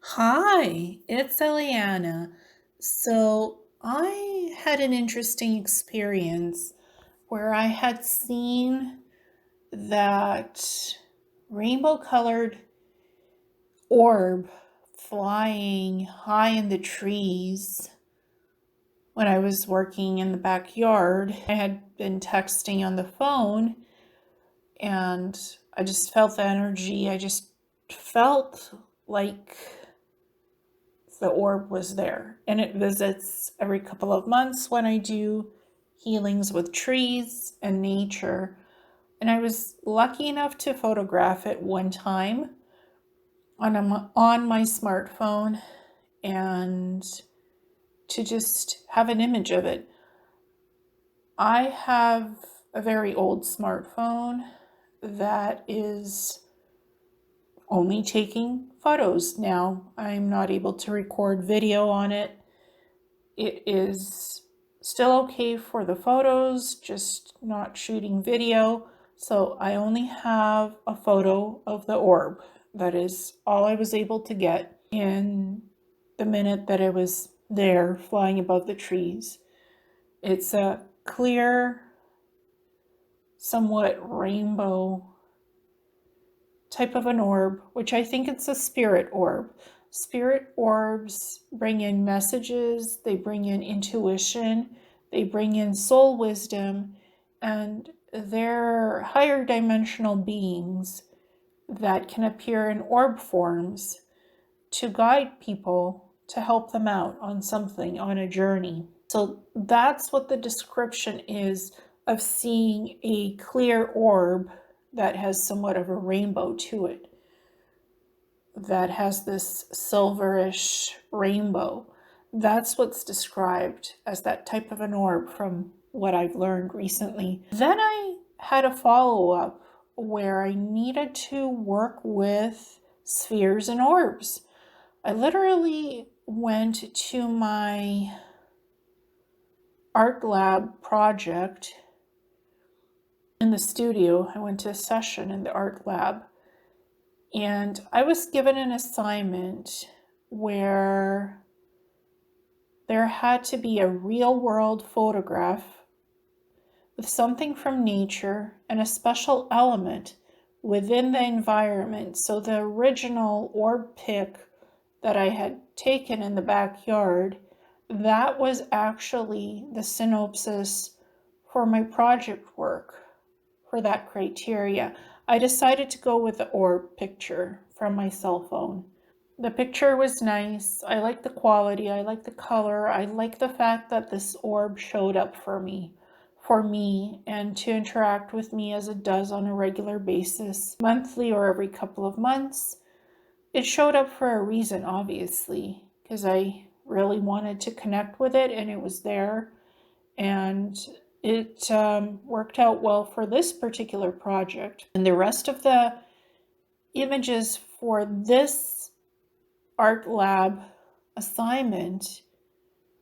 Hi, it's Ileana. So I had an interesting experience where I had seen that rainbow colored orb flying high in the trees when I was working in the backyard. I had been texting on the phone and I just felt the energy. I just felt like the orb was there, and it visits every couple of months when I do healings with trees and nature. And I was lucky enough to photograph it one time on my smartphone and to just have an image of it. I have a very old smartphone that is only taking photos now. I'm not able to record video on it. It is still okay for the photos, just not shooting video. So I only have a photo of the orb. That is all I was able to get in the minute that it was there flying above the trees. It's a clear, somewhat rainbow type of an orb, which I think it's a spirit orb. Spirit orbs bring in messages, they bring in intuition, they bring in soul wisdom, and they're higher dimensional beings that can appear in orb forms to guide people, to help them out on something, on a journey. So that's what the description is of seeing a clear orb that has somewhat of a rainbow to it, that has this silverish rainbow. That's what's described as that type of an orb from what I've learned recently. Then I had a follow-up where I needed to work with spheres and orbs. I literally went to my art lab project in the studio. I went to a session in the art lab, and I was given an assignment where there had to be a real world photograph with something from nature and a special element within the environment. So the original orb pic that I had taken in the backyard, that was actually the synopsis for my project work for that criteria. I decided to go with the orb picture from my cell phone. The picture was nice. I like the quality. I like the color. I like the fact that this orb showed up for me, and to interact with me as it does on a regular basis, monthly or every couple of months. It showed up for a reason, obviously, because I really wanted to connect with it, and it was there. And it worked out well for this particular project. And the rest of the images for this art lab assignment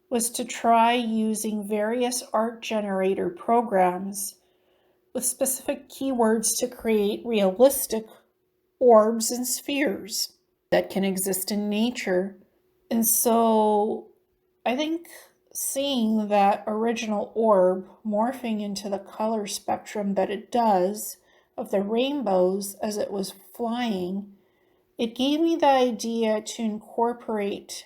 was to try using various art generator programs with specific keywords to create realistic orbs and spheres that can exist in nature. And so I think seeing that original orb morphing into the color spectrum that it does of the rainbows as it was flying, it gave me the idea to incorporate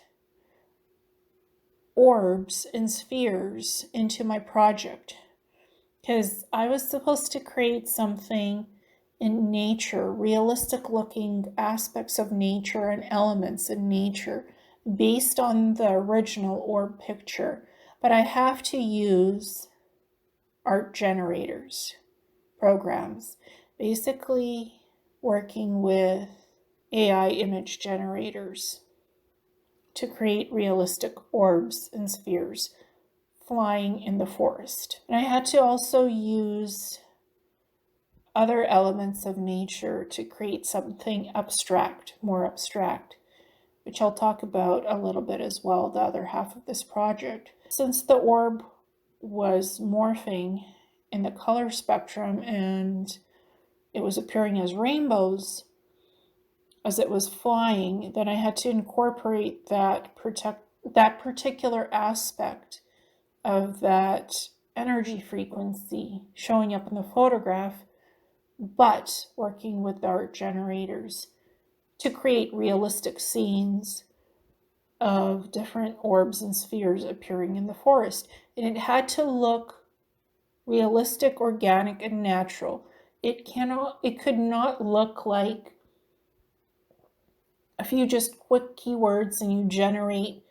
orbs and spheres into my project, because I was supposed to create something in nature, realistic looking aspects of nature and elements in nature based on the original orb picture. But I have to use art generators, programs, basically working with AI image generators to create realistic orbs and spheres flying in the forest. And I had to also use other elements of nature to create something abstract, more abstract, which I'll talk about a little bit as well, the other half of this project. Since the orb was morphing in the color spectrum and it was appearing as rainbows, as it was flying, then I had to incorporate that particular aspect of that energy frequency showing up in the photograph, but working with the art generators to create realistic scenes of different orbs and spheres appearing in the forest. And it had to look realistic, organic, and natural. It could not look like a few just quick keywords and you generate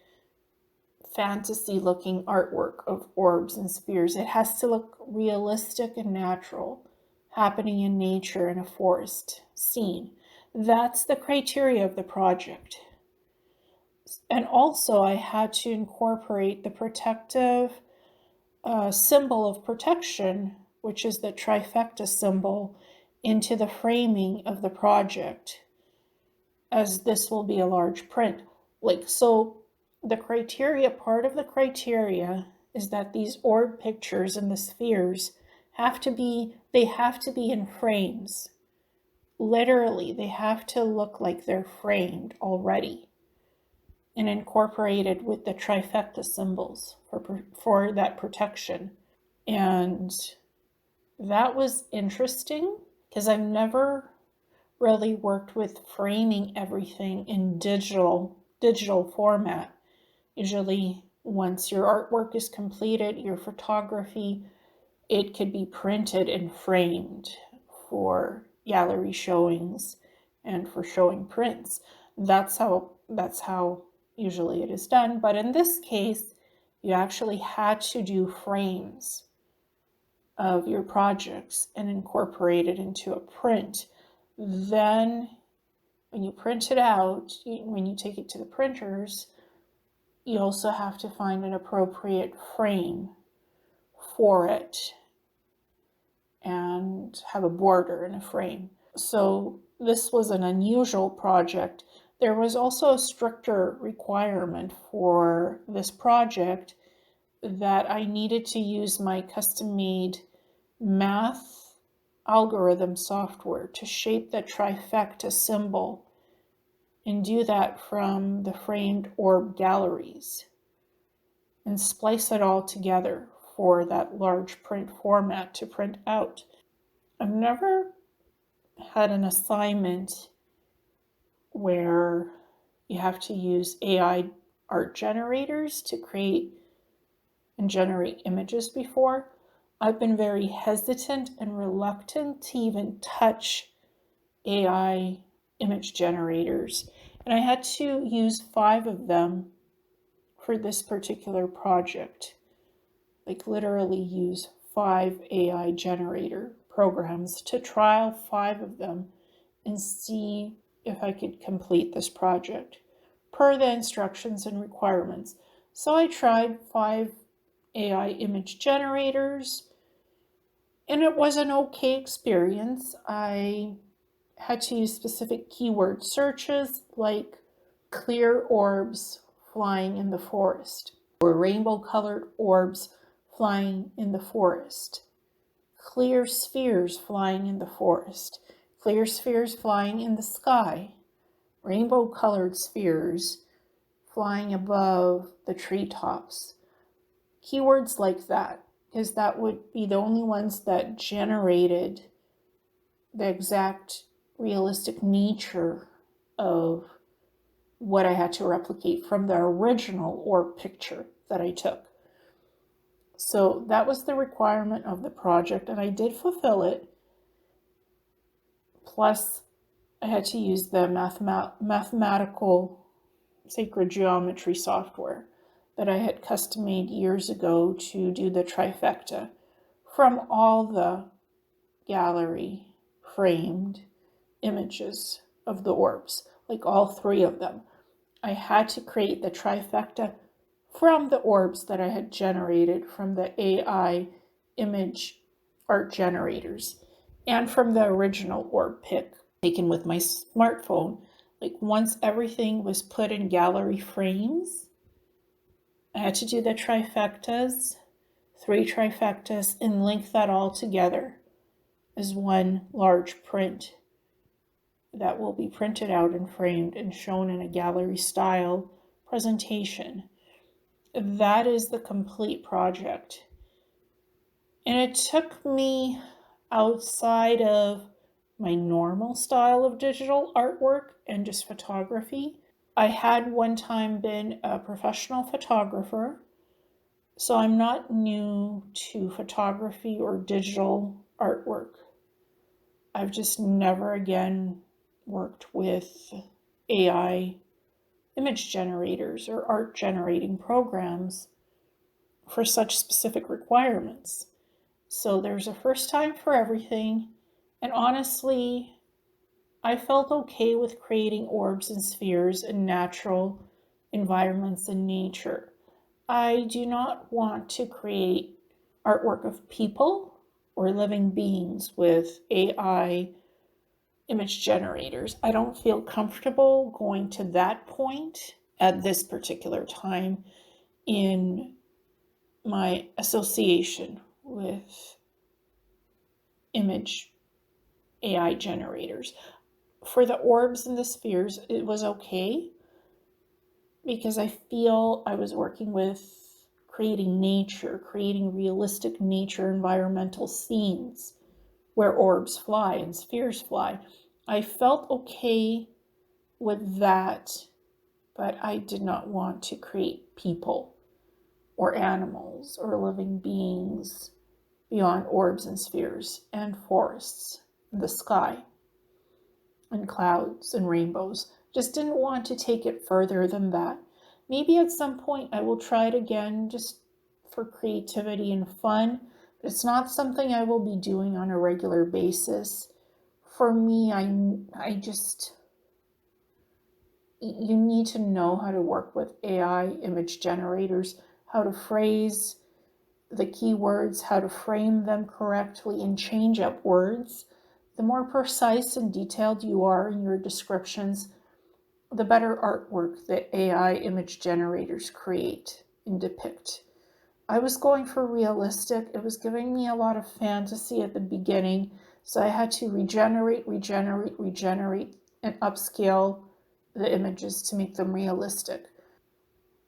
fantasy looking artwork of orbs and spheres. It has to look realistic and natural, happening in nature in a forest scene. That's the criteria of the project. And also I had to incorporate the protective symbol of protection, which is the trifecta symbol, into the framing of the project, as this will be a large print. So the criteria, part of the criteria is that these orb pictures and the spheres have to be in frames. Literally, they have to look like they're framed already and incorporated with the trifecta symbols for that protection. And that was interesting because I've never really worked with framing everything in digital format. Usually once your artwork is completed, your photography, it could be printed and framed for gallery showings and for showing prints. That's how usually it is done. But in this case, you actually had to do frames of your projects and incorporate it into a print. Then when you print it out, when you take it to the printers, you also have to find an appropriate frame for it and have a border and a frame. So this was an unusual project. There was also a stricter requirement for this project that I needed to use my custom-made math algorithm software to shape the trifecta symbol and do that from the framed orb galleries and splice it all together for that large print format to print out. I've never had an assignment where you have to use AI art generators to create and generate images before. I've been very hesitant and reluctant to even touch AI image generators. And I had to use 5 of them for this particular project. Literally use 5 AI generator programs to trial 5 of them and see if I could complete this project per the instructions and requirements. So I tried 5 AI image generators and it was an okay experience. I had to use specific keyword searches like clear orbs flying in the forest or rainbow colored orbs flying in the forest, clear spheres flying in the forest, clear spheres flying in the sky, rainbow colored spheres flying above the treetops. Keywords like that, because that would be the only ones that generated the exact realistic nature of what I had to replicate from the original orb picture that I took. So that was the requirement of the project, and I did fulfill it. Plus, I had to use the mathematical sacred geometry software that I had custom made years ago to do the trifecta from all the gallery framed images of the orbs, all 3 of them. I had to create the trifecta from the orbs that I had generated from the AI image art generators and from the original orb pic taken with my smartphone. Once everything was put in gallery frames, I had to do the trifectas, 3 trifectas, and link that all together as one large print. that will be printed out and framed and shown in a gallery style presentation. That is the complete project. And it took me outside of my normal style of digital artwork and just photography. I had one time been a professional photographer, so I'm not new to photography or digital artwork. I've just never again worked with AI image generators or art generating programs for such specific requirements. So there's a first time for everything. And honestly, I felt okay with creating orbs and spheres in natural environments in nature. I do not want to create artwork of people or living beings with AI image generators. I don't feel comfortable going to that point at this particular time in my association with image AI generators. For the orbs and the spheres, it was okay because I feel I was working with creating nature, creating realistic nature environmental scenes where orbs fly and spheres fly. I felt okay with that, but I did not want to create people or animals or living beings beyond orbs and spheres and forests and the sky and clouds and rainbows. Just didn't want to take it further than that. Maybe at some point I will try it again just for creativity and fun. But it's not something I will be doing on a regular basis. For me, you need to know how to work with AI image generators, how to phrase the keywords, how to frame them correctly and change up words. The more precise and detailed you are in your descriptions, the better artwork that AI image generators create and depict. I was going for realistic. It was giving me a lot of fantasy at the beginning, so I had to regenerate, and upscale the images to make them realistic.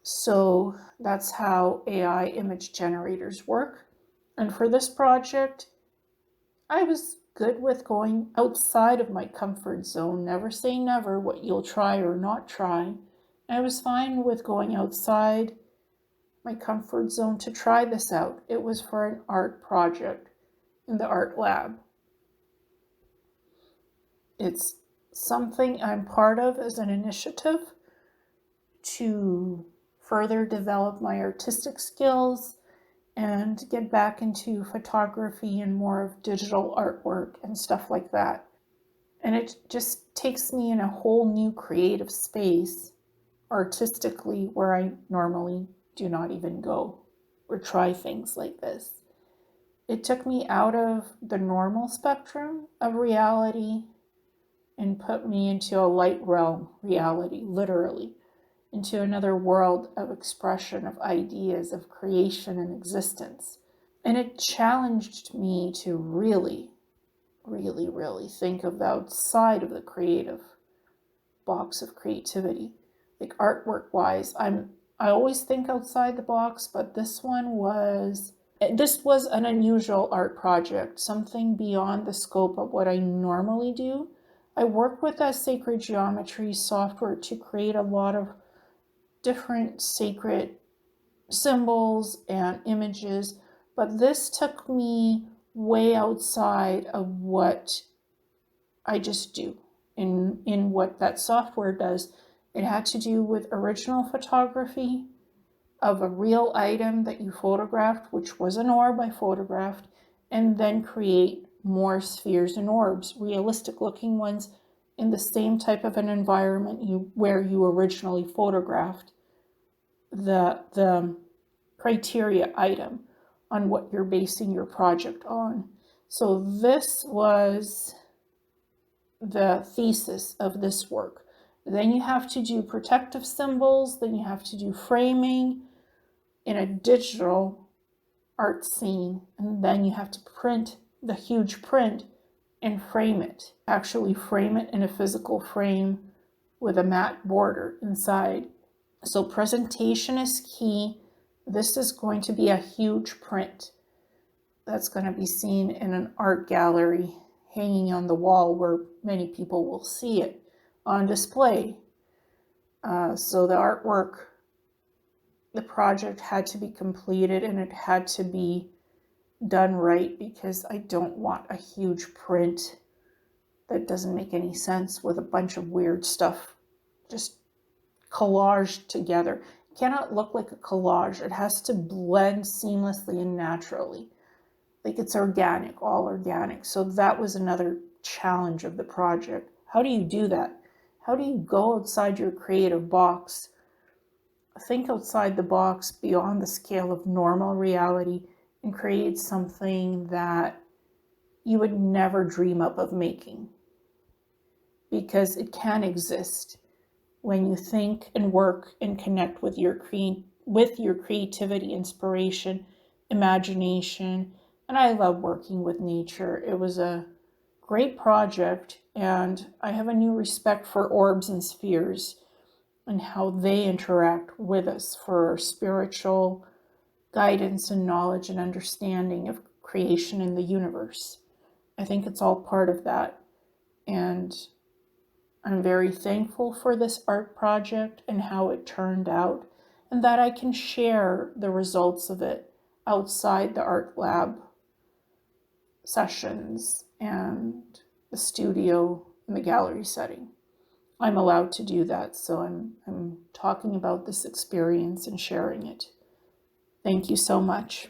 So that's how AI image generators work. And for this project, I was good with going outside of my comfort zone. Never say never what you'll try or not try. I was fine with going outside my comfort zone to try this out. It was for an art project in the art lab. It's something I'm part of as an initiative to further develop my artistic skills and get back into photography and more of digital artwork and stuff like that. And it just takes me in a whole new creative space artistically where I normally do not even go or try things like this. It took me out of the normal spectrum of reality and put me into a light realm reality, literally, into another world of expression, of ideas, of creation and existence. And it challenged me to really think of the outside of the creative box of creativity. Like artwork wise, I always think outside the box, but this was an unusual art project, something beyond the scope of what I normally do. I work with that sacred geometry software to create a lot of different sacred symbols and images, but this took me way outside of what I just do in what that software does. It had to do with original photography of a real item that you photographed, which was an orb I photographed, and then create more spheres and orbs, realistic looking ones in the same type of an environment where you originally photographed the criteria item on what you're basing your project on. So this was the thesis of this work. Then you have to do protective symbols, then you have to do framing in a digital art scene, and then you have to print the huge print and frame it. Actually frame it in a physical frame with a matte border inside. So presentation is key. This is going to be a huge print that's going to be seen in an art gallery hanging on the wall where many people will see it on display. So the artwork, the project had to be completed and it had to be done right, because I don't want a huge print that doesn't make any sense with a bunch of weird stuff just collaged together. It cannot look like a collage. It has to blend seamlessly and naturally. Like it's organic, all organic. So that was another challenge of the project. How do you do that? How do you go outside your creative box? Think outside the box beyond the scale of normal reality and create something that you would never dream up of making. Because it can exist when you think and work and connect with your creativity, inspiration, imagination. And I love working with nature. It was a great project, and I have a new respect for orbs and spheres and how they interact with us for our spiritual guidance and knowledge and understanding of creation in the universe. I think it's all part of that. And I'm very thankful for this art project and how it turned out, and that I can share the results of it outside the art lab sessions and the studio and the gallery setting. I'm allowed to do that, so I'm talking about this experience and sharing it. Thank you so much.